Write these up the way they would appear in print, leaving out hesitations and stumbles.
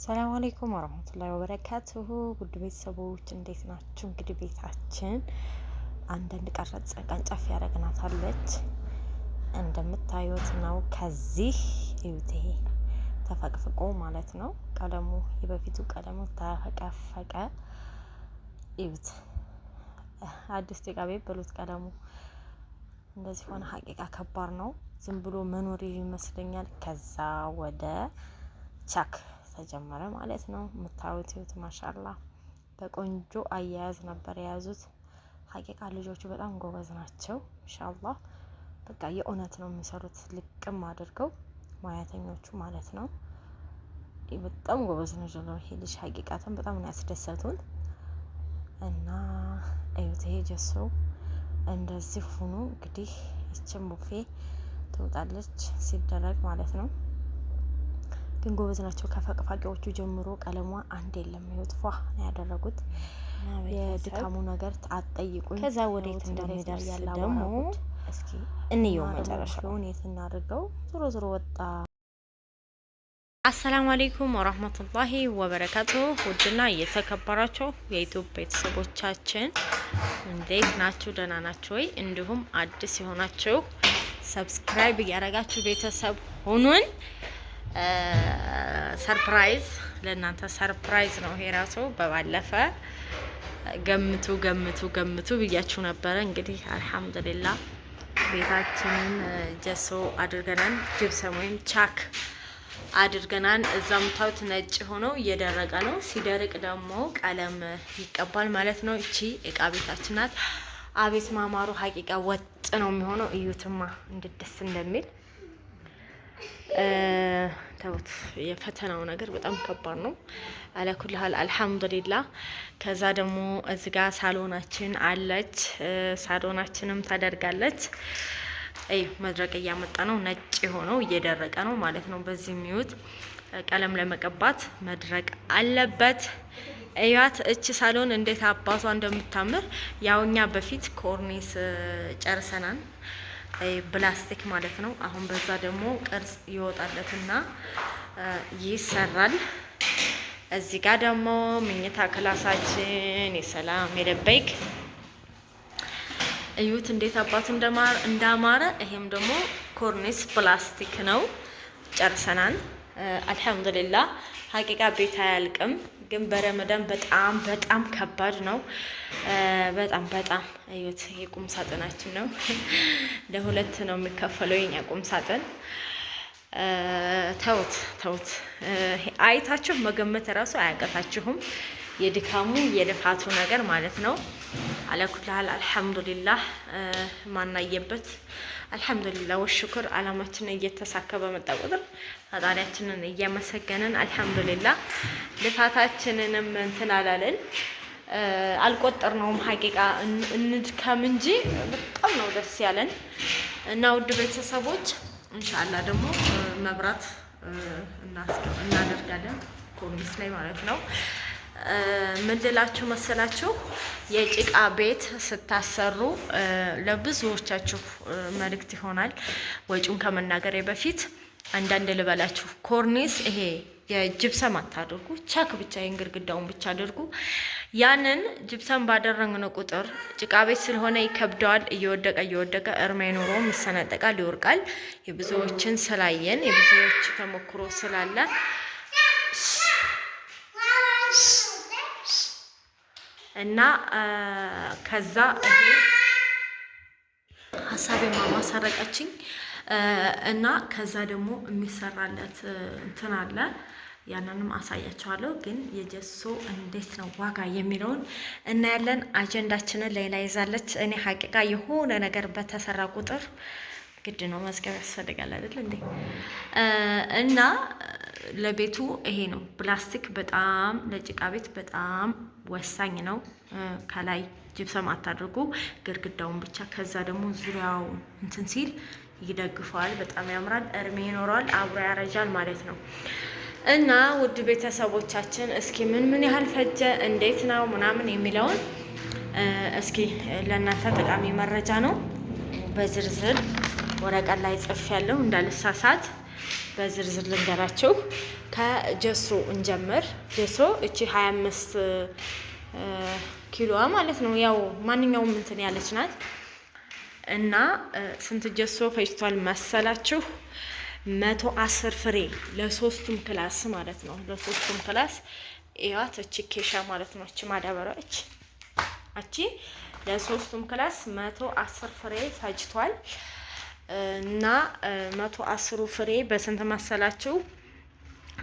ሰላም አለይኩም ወራህመቱላሂ ወበረካቱሁ ውድ ቤተሰቦች እንዴት ናችሁ? እንግዲህ ቤታችን አንዳንድ ቀንጨፍ ያደረግናታለች እንደምታዩት ነው። ከዚህ እዩት፣ ይሄ ተፈቅፍቆ ማለት ነው። ቀለሙ የበፊቱ ቀለሙ ተፈቀፈቀ። እዩት፣ አዲስ ጭቃ ቤት ብሉት ቀለሙ እንደዚህ ሆነ። ሀቂቃ ከባድ ነው። ዝም ብሎ መኖር ይመስለኛል። ከዛ ወደ ቻክ ተጀመረ ማለት ነው። የምታዩት ይሁት ማሻአላ በቆንጆ አያያዝ ነበር የያዙት። ሀቂቃ ልጆቹ በጣም ጎበዝ ናቸው። ኢንሻአላህ በቃ የእውነት ነው የሚሰሩት፣ ልቅም አድርገው ሙያተኞቹ ማለት ነው። በጣም ጎበዝ ነው ይሄ ልጅ። ሀቂቃትን በጣም ነው ያስደሰቱን እና እዩት፣ ይሄ ጀሶ እንደዚህ ሆኖ እንግዲህ ይችን ቡፌ ትወጣለች ሲደረግ ማለት ነው። ግን ጎበዝ ናቸው ከፈቅፋቂዎቹ ጀምሮ። ቀለሟ አንድ የለም ይሁት ፏ ነው ያደረጉት። የድካሙ ነገር አትጠይቁኝ። ከዛ ወዴት እንደሚደርስ ደግሞ እስኪ እንየው መጨረሻውን የት እናድርገው። ዞሮ ወጣ። አሰላሙ አለይኩም ወራህመቱላሂ ወበረካቱ። ውድና እየተከበራችሁ የዩቲዩብ ቤተሰቦቻችን እንዴት ናችሁ? ደህና ናችሁ ወይ? እንዲሁም አዲስ የሆናችሁ ሰብስክራይብ እያደረጋችሁ ቤተሰብ ሁኑን። ሰርፕራይዝ ለእናንተ ሰርፕራይዝ ነው ይሄ ራሱ። በባለፈ ገምቱ ብያችሁ ነበረ። እንግዲህ አልሐምዱሊላህ ቤታችንን ጀሶ አድርገናል፣ ጅብሰም ወይም ቻክ አድርገናል። እዛም ታውት ነጭ ሆኖ እየደረቀ ነው። ሲደርቅ ደግሞ ቀለም ይቀባል ማለት ነው። እቺ እቃ ቤታችን ናት። አቤት ማማሩ ሀቂቃ ወጥ ነው የሚሆነው። እዩትማ እንዴት ደስ እንደሚል ተውት። የፈተናው ነገር በጣም ከባድ ነው። አለኩልሃል አልሐምዱሊላህ። ከዛ ደግሞ እዚህ ጋር ሳሎናችን አለች። ሳሎናችንም ታደርጋለች። መድረቅ እያመጣ ነው። ነጭ ሆነው እየደረቀ ነው ማለት ነው። በዚህ የሚዩት ቀለም ለመቀባት መድረቅ አለበት። እያት እቺ ሳሎን እንዴት አባቷ እንደምታምር። ያውኛ በፊት ኮርኒስ ጨርሰናል፣ ፕላስቲክ ማለት ነው። አሁን በዛ ደግሞ ቅርጽ ይወጣለትና ይሰራል። እዚህ ጋር ደግሞ ምኝታ ክላሳችን የሰላም የለበይክ እዩት እንዴት አባቱ እንዳማረ። ይሄም ደግሞ ኮርኒስ ፕላስቲክ ነው። ጨርሰናል አልሐምዱሊላህ። ሀቂቃ ቤት አያልቅም፣ ግን በረመዳን በጣም ከባድ ነው። በጣም እዩት። ይሄ ቁም ሳጥናችን ነው። ለሁለት ነው የሚከፈለው የኛ ቁም ሳጥን። ተውት አይታችሁ መገመት እራሱ አያቀታችሁም። የድካሙ የልፋቱ ነገር ማለት ነው። አለኩልሃል አልሐምዱሊላህ። ማናየበት አልሐምዱሊላህ ወሽኩር። አላማችንን እየተሳካ በመጣ ቁጥር ፈጣሪያችንን እያመሰገንን አልሐምዱሊላህ። ልፋታችንንም እንትን አላለን አልቆጠርነውም። ሀቂቃ እንድከም እንጂ በጣም ነው ደስ ያለን እና ውድ ቤተሰቦች ኢንሻአላህ ደግሞ መብራት እናደርጋለን ኮርኒስ ላይ ማለት ነው። ምን ልላችሁ መሰላችሁ? የጭቃ ቤት ስታሰሩ ለብዙዎቻችሁ መልእክት ይሆናል። ወጪውን ከመናገሬ በፊት አንዳንድ ልበላችሁ። ኮርኒስ ይሄ የጅብሰም አታድርጉ፣ ቻክ ብቻ ይሄን ግድግዳውን ብቻ አድርጉ። ያንን ጅብሰም ባደረግነው ቁጥር ጭቃ ቤት ስለሆነ ይከብደዋል። እየወደቀ እርሜ ኖሮም ይሰነጠቃል፣ ይወርቃል። የብዙዎችን ስላየን የብዙዎች ተሞክሮ ስላለ እና ከዛ ይሄ ሀሳቤ ማማ ሰረቀችኝ እና ከዛ ደግሞ የሚሰራለት እንትን አለ። ያንንም አሳያቸዋለሁ። ግን የጀሶ እንዴት ነው ዋጋ የሚለውን እናያለን። አጀንዳችንን ሌላ ይዛለች። እኔ ሀቂቃ የሆነ ነገር በተሰራ ቁጥር ግድ ነው መዝገብ ያስፈልጋል አይደል እንዴ? እና ለቤቱ ይሄ ነው ፕላስቲክ በጣም ለጭቃ ቤት በጣም ወሳኝ ነው። ከላይ ጅብሰም አታድርጉ፣ ግድግዳውን ብቻ። ከዛ ደግሞ ዙሪያው እንትን ሲል ይደግፈዋል። በጣም ያምራል፣ እርሜ ይኖረዋል፣ አብሮ ያረጃል ማለት ነው። እና ውድ ቤተሰቦቻችን እስኪ ምን ያህል ፈጀ እንዴት ነው ምናምን የሚለውን እስኪ ለእናንተ ጠቃሚ መረጃ ነው። በዝርዝር ወረቀት ላይ ጽፍ ያለው እንዳልሳሳት በዝርዝር ልንገራችሁ። ከጀሶ እንጀምር። ጀሶ እቺ 25 ኪሎዋ ማለት ነው። ያው ማንኛውም እንትን ያለች ናት እና ስንት ጀሶ ፈጅቷል መሰላችሁ? 110 ፍሬ ለሶስቱም ክላስ ማለት ነው። ለሶስቱም ክላስ እያት እቺ ኬሻ ማለት ነው። እቺ ማዳበሪያች እቺ ለሶስቱም ክላስ 110 ፍሬ ፈጅቷል እና 110 ፍሬ በስንት መሰላችሁ?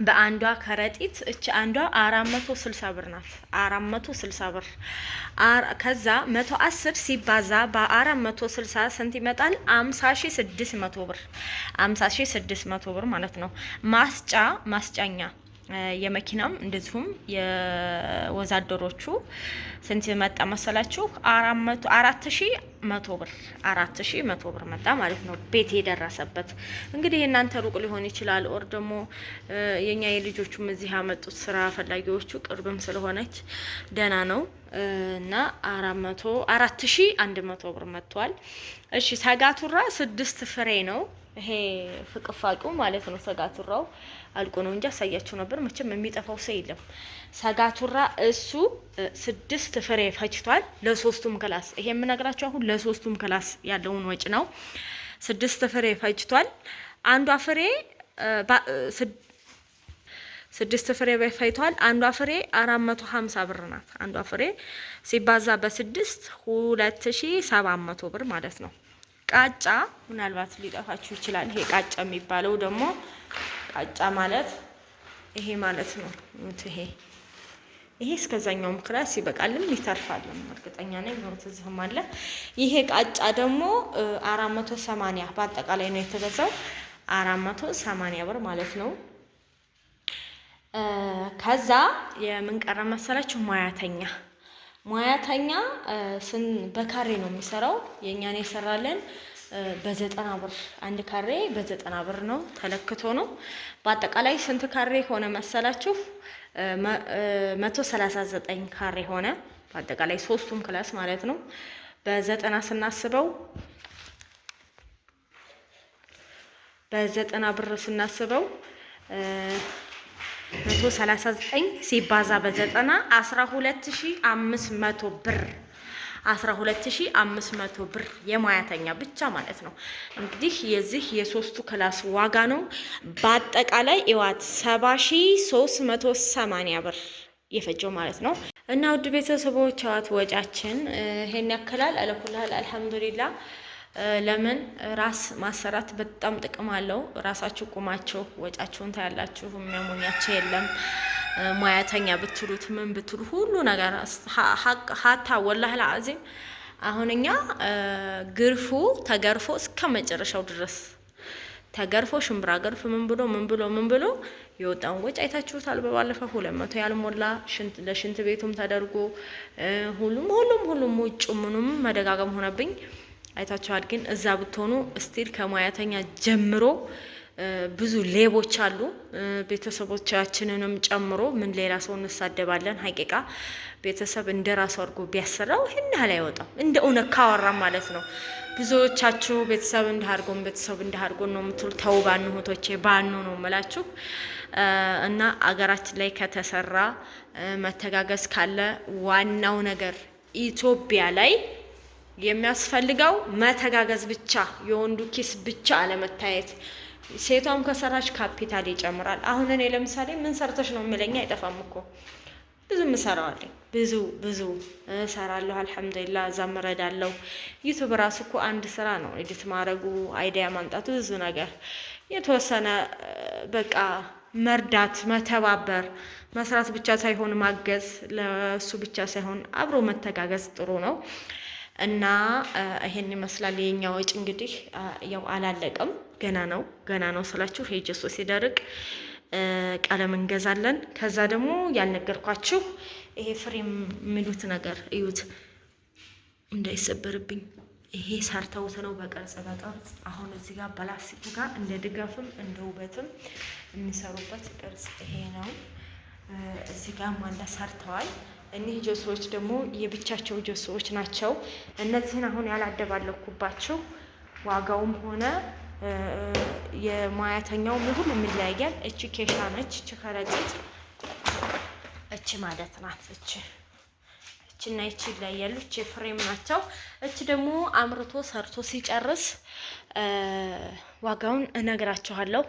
በአንዷ ከረጢት እቺ አንዷ 460 ብር ናት። 460 ብር ከዛ 110 ሲባዛ በ460 ስንት ይመጣል? 50600 ብር 50600 ብር ማለት ነው። ማስጫኛ የመኪናም እንደዚሁም የወዛደሮቹ ስንት መጣ መሰላችሁ? 4100 ብር 4100 ብር መጣ ማለት ነው። ቤት የደረሰበት እንግዲህ እናንተ ሩቅ ሊሆን ይችላል። ኦር ደግሞ የኛ የልጆቹም እዚህ ያመጡት ስራ ፈላጊዎቹ ቅርብም ስለሆነች ደህና ነው እና 4100 ብር መጥቷል። እሺ ሰጋቱራ 6 ፍሬ ነው። ይሄ ፍቅፋቂው ማለት ነው። ሰጋቱራው አልቆ ነው እንጂ አሳያችሁ ነበር። መቼም የሚጠፋው ሰው የለም። ሰጋቱራ እሱ 6 ፍሬ ፈጅቷል ለሶስቱም ክላስ። ይሄ የምነግራችሁ አሁን ለሶስቱም ክላስ ያለውን ወጭ ነው። 6 ፍሬ ፈጅቷል። አንዷ ፍሬ 6 ፍሬ ፈጅቷል። አንዷ ፍሬ 450 ብር ናት። አንዷ ፍሬ ሲባዛ በ6 2700 ብር ማለት ነው። ቃጫ ምናልባት ሊጠፋችሁ ይችላል። ይሄ ቃጫ የሚባለው ደግሞ ቃጫ ማለት ይሄ ማለት ነው። ይሄ እስከዛኛውም ክላስ ይበቃልም ይተርፋልም እርግጠኛ ነኝ። ነው ትዝህም አለ። ይሄ ቃጫ ደግሞ 480 በአጠቃላይ ነው የተገዛው 480 ብር ማለት ነው። ከዛ የምንቀረ መሰላችሁ ሙያተኛ በካሬ ነው የሚሰራው። የኛን የሰራለን በ90 ብር አንድ ካሬ በ90 ብር ነው ተለክቶ ነው። በአጠቃላይ ስንት ካሬ ሆነ መሰላችሁ? 139 ካሬ ሆነ በአጠቃላይ ሶስቱም ክላስ ማለት ነው። በ90 ስናስበው በ90 ብር ስናስበው 139 ሲባዛ በ90 12500 ብር 12500 ብር የሙያተኛ ብቻ ማለት ነው። እንግዲህ የዚህ የሶስቱ ክላስ ዋጋ ነው በአጠቃላይ ይዋት 70380 ብር የፈጀው ማለት ነው። እና ውድ ቤተሰቦች ዋት ወጫችን ይሄን ያክላል። አለኩላል አልহামዱሊላህ። ለምን ራስ ማሰራት በጣም ጥቅም አለው። ራሳችሁ ቁማችሁ ወጫችሁን ታያላችሁ። የሚያሞኛችሁ የለም። ሙያተኛ ብትሉት ምን ብትሉ ሁሉ ነገር ሀታ ወላሂ ለአዚም አሁን እኛ ግርፉ ተገርፎ እስከ መጨረሻው ድረስ ተገርፎ ሽምብራ ገርፍ ምን ብሎ የወጣውን ወጭ አይታችሁታል። በባለፈው 200 ያልሞላ ለሽንት ቤቱም ተደርጎ ሁሉም ውጭ ምኑም መደጋገም ሆነብኝ አይታችኋል። ግን እዛ ብትሆኑ ስቲል ከሙያተኛ ጀምሮ ብዙ ሌቦች አሉ። ቤተሰቦቻችንንም ጨምሮ ምን ሌላ ሰው እንሳደባለን። ሀቂቃ ቤተሰብ እንደራሱ አድርጎ ቢያሰራው ይሄን ያህል አይወጣም። እንደ እውነት ካወራ ማለት ነው። ብዙዎቻችሁ ቤተሰብ እንዳርጎን ነው የምትሉ። ተው ባኑ እህቶቼ ባኑ ነው የምላችሁ። እና አገራችን ላይ ከተሰራ መተጋገዝ ካለ ዋናው ነገር ኢትዮጵያ ላይ የሚያስፈልገው መተጋገዝ ብቻ፣ የወንዱ ኪስ ብቻ አለመታየት። ሴቷም ከሰራች ካፒታል ይጨምራል። አሁን እኔ ለምሳሌ ምን ሰርተሽ ነው የሚለኝ አይጠፋም እኮ ብዙ ምሰራዋለኝ ብዙ እሰራለሁ። አልহামዱሊላህ እዛም እረዳለሁ። ዩቲዩብ ራሱ እኮ አንድ ስራ ነው። ኤዲት ማድረጉ፣ አይዲያ ማምጣቱ፣ ብዙ ነገር የተወሰነ በቃ መርዳት፣ መተባበር፣ መስራት ብቻ ሳይሆን ማገዝ፣ ለሱ ብቻ ሳይሆን አብሮ መተጋገዝ ጥሩ ነው። እና ይሄን ይመስላል የኛ ወጭ። እንግዲህ ያው አላለቀም፣ ገና ነው ስላችሁ ሄጀሶ ሲደርቅ ቀለም እንገዛለን። ከዛ ደግሞ ያልነገርኳችሁ ይሄ ፍሬም የሚሉት ነገር እዩት እንዳይሰበርብኝ። ይሄ ሰርተውት ነው በቅርጽ። አሁን እዚህ ጋር በላስቲክ ጋር እንደ ድጋፍም እንደ ውበትም የሚሰሩበት ቅርጽ ይሄ ነው። እዚህ ጋር ማንዳ ሰርተዋል። እኒህ ጀሶዎች ደግሞ የብቻቸው ጀሶዎች ናቸው። እነዚህን አሁን ያላደባለኩባቸው ዋጋውም ሆነ የሙያተኛው ሁሉም ይለያያል። እቺ ኬሻ ነች። እቺ ከረጢት እቺ ማለት ናት። እቺና እቺ ይለያያሉ። እቺ ፍሬም ናቸው። እቺ ደግሞ አምርቶ ሰርቶ ሲጨርስ ዋጋውን እነግራችኋለሁ።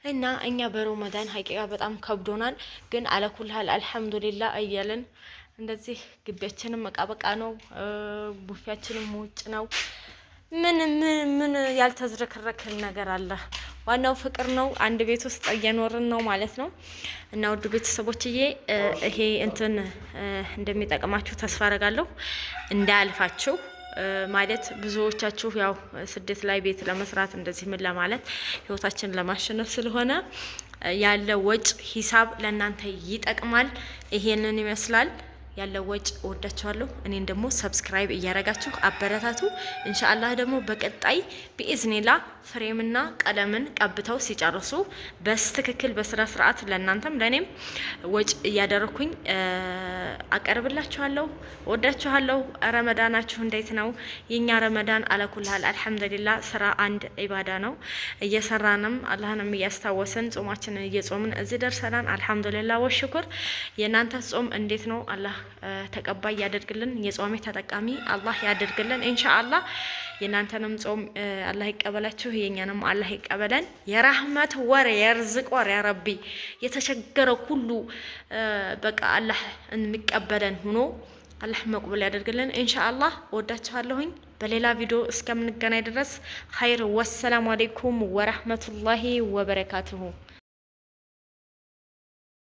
እና እኛ በረመዳን ሀቂቃ በጣም ከብዶናል፣ ግን አለኩልሃል አልሐምዱሊላህ እያለን እንደዚህ ግቢያችንም መቃበቃ ነው፣ ቡፊያችንም ውጭ ነው። ምን ያልተዝረከረከን ነገር አለ? ዋናው ፍቅር ነው። አንድ ቤት ውስጥ እየኖርን ነው ማለት ነው። እና ውድ ቤተሰቦችዬ ይሄ እንትን እንደሚጠቅማችሁ ተስፋ አደርጋለሁ። እንዳያልፋችሁ ማለት ብዙዎቻችሁ ያው ስደት ላይ ቤት ለመስራት እንደዚህ ምን ለማለት ህይወታችንን ለማሸነፍ ስለሆነ ያለ ወጭ ሂሳብ ለእናንተ ይጠቅማል። ይሄንን ይመስላል ያለው ወጭ። እወዳችኋለሁ። እኔን ደግሞ ሰብስክራይብ እያረጋችሁ አበረታቱ። ኢንሻአላህ ደግሞ በቀጣይ ቢኢዝኒላ ፍሬምና ቀለምን ቀብተው ሲጨርሱ በስትክክል በስራ ስርዓት ለእናንተም ለኔም ወጭ እያደረኩኝ አቀርብላችኋለሁ። እወዳችኋለሁ። ረመዳናችሁ እንዴት ነው? የኛ ረመዳን አለኩልሃል አልሐምዱሊላህ። ስራ አንድ ኢባዳ ነው። እየሰራንም አላህንም እያስታወስን ጾማችንን እየጾምን እዚህ ደርሰናል። አልሐምዱሊላህ ወሽኩር። የእናንተ ጾም እንዴት ነው? አላህ ተቀባይ ያደርግልን። የጾሜ ተጠቃሚ አላህ ያደርግልን ኢንሻአላህ። የእናንተንም ጾም አላህ ይቀበላችሁ፣ የኛንም አላህ ይቀበለን። የራህመት ወር የርዝቅ ወር ያ ረቢ የተቸገረው ሁሉ በቃ አላህ እንቀበለን ሆኖ አላህ መቅበል ያደርግልን ኢንሻአላህ። ወዳችኋለሁኝ። በሌላ ቪዲዮ እስከምንገናኝ ድረስ ኸይር። ወሰላሙ አለይኩም ወራህመቱላሂ ወበረካቱሁ።